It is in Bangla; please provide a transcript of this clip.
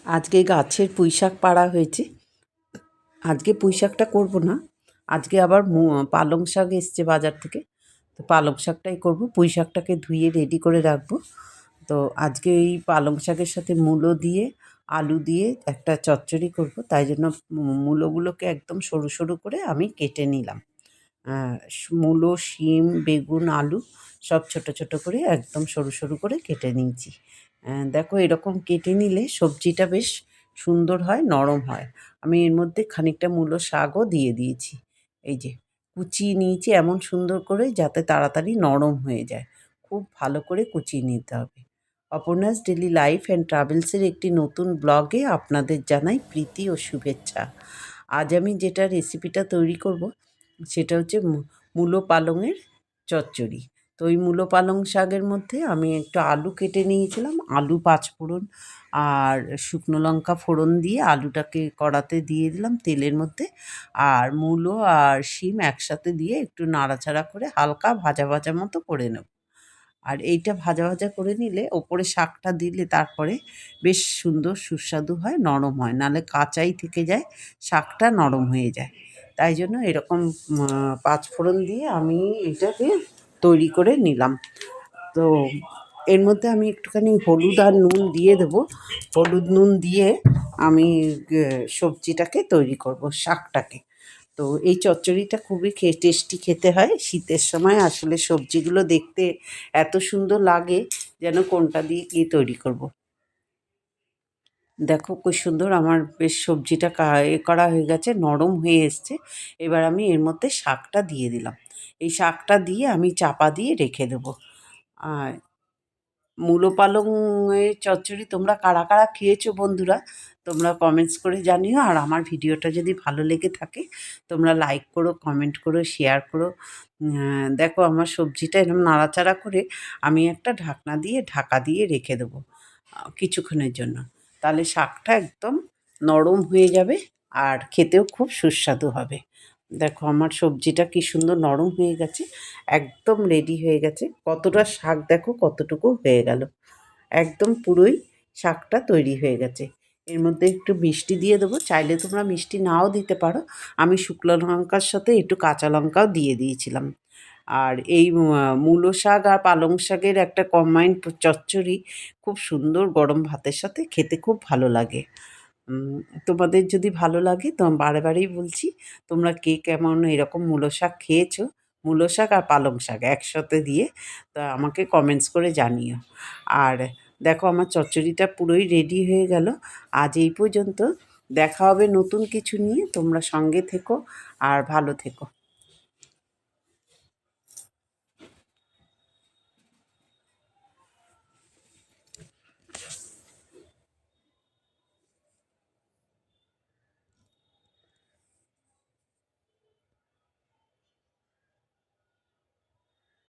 আজকে গাছের পুঁই শাক পাড়া হয়েছে। আজকে পুঁই শাকটা করবো না, আজকে আবার পালং শাক এসছে বাজার থেকে, তো পালং শাকটাই করবো। পুঁই শাকটাকে ধুয়ে রেডি করে রাখবো। তো আজকে এই পালং শাকের সাথে মূলো দিয়ে আলু দিয়ে একটা চচ্চড়ি করব, তাই জন্য মূলোগুলোকে একদম সরু সরু করে আমি কেটে নিলাম। মূলো, শিম, বেগুন, আলু সব ছোট ছোট করে একদম সরু সরু করে কেটে নিয়েছি। দেখো এরকম কেটে নিলে সবজিটা বেশ সুন্দর হয়, নরম হয়। আমি এর মধ্যে খানিকটা মূলো শাকও দিয়ে দিয়েছি। এই যে কুচিয়ে নিয়েছি এমন সুন্দর করে যাতে তাড়াতাড়ি নরম হয়ে যায়। খুব ভালো করে কুচিয়ে নিতে হবে। অপর্ণাস ডেলি লাইফ অ্যান্ড ট্রাভেলসের একটি নতুন ব্লগে আপনাদের জানাই প্রীতি ও শুভেচ্ছা। আজ আমি যেটা রেসিপিটা তৈরি করব সেটা হচ্ছে মূলো পালংয়ের চচ্চড়ি। তো ওই মূলো পালং শাকের মধ্যে আমি একটু আলু কেটে নিয়েছিলাম, আলু, পাঁচফোড়ন আর শুকনো লঙ্কা ফোড়ন দিয়ে আলুটাকে কড়াতে দিয়ে দিলাম তেলের মধ্যে, আর মূলো আর শিম একসাথে দিয়ে একটু নাড়াচাড়া করে হালকা ভাজা ভাজা মতো করে নেব। আর এইটা ভাজা ভাজা করে নিলে ওপরে শাকটা দিলে তারপরে বেশ সুন্দর সুস্বাদু হয়, নরম হয়, নাহলে কাঁচাই থেকে যায়, শাকটা নরম হয়ে যায়। তাই জন্য এরকম পাঁচফোড়ন দিয়ে আমি এটাকে তৈরি করে নিলাম। তো এর মধ্যে আমি একটুখানি হলুদ আর নুন দিয়ে দেবো। হলুদ নুন দিয়ে আমি সবজিটাকে তৈরি করব, শাকটাকে। তো এই চচ্চড়িটা খুবই টেস্টি খেতে হয়। শীতের সময় আসলে সবজিগুলো দেখতে এত সুন্দর লাগে যেন কোনটা দিয়ে কী তৈরি করব। দেখো কি সুন্দর আমার বেশ সবজিটা করা হয়ে গেছে, নরম হয়ে এসছে। এবার আমি এর মধ্যে শাকটা দিয়ে দিলাম। এই শাকটা দিয়ে আমি চাপা দিয়ে রেখে দেবো। আর মূলো পালং এর চচ্চড়ি তোমরা কারা কারা খেয়েছো বন্ধুরা, তোমরা কমেন্টস করে জানিও। আর আমার ভিডিওটা যদি ভালো লেগে থাকে তোমরা লাইক করো, কমেন্ট করো, শেয়ার করো। দেখো আমার সবজিটা এরকম নাড়াচাড়া করে আমি একটা ঢাকনা দিয়ে ঢাকা দিয়ে রেখে দেবো কিছুক্ষণের জন্য। তাহলে শাকটা একদম নরম হয়ে যাবে আর খেতেও খুব সুস্বাদু হবে। দেখো আমার সবজিটা কি সুন্দর নরম হয়ে গেছে, একদম রেডি হয়ে গেছে। কতটা শাক দেখো কতটুকু হয়ে গেল, একদম পুরোই শাকটা তৈরি হয়ে গেছে। এর মধ্যে একটু মিষ্টি দিয়ে দেবো, চাইলে তোমরা মিষ্টি নাও দিতে পারো। আমি শুকনো লঙ্কার সাথে একটু কাঁচা লঙ্কাও দিয়ে দিয়েছিলাম। আর এই মূলো শাক আর পালং শাকের একটা কম্বাইন্ড চচ্চড়ি খুব সুন্দর গরম ভাতের সাথে খেতে খুব ভালো লাগে। তোমাদের যদি ভালো লাগে তো বারে বারেই বলছি, তোমরা কে কেমন এরকম মূলো শাক খেয়েছো, মূলো শাক আর পালং শাক একসাথে দিয়ে, তা আমাকে কমেন্টস করে জানিও। আর দেখো আমার চচ্চড়িটা পুরোই রেডি হয়ে গেল। আজ এই পর্যন্ত, দেখা হবে নতুন কিছু নিয়ে। তোমরা সঙ্গে থেকো আর ভালো থেকো।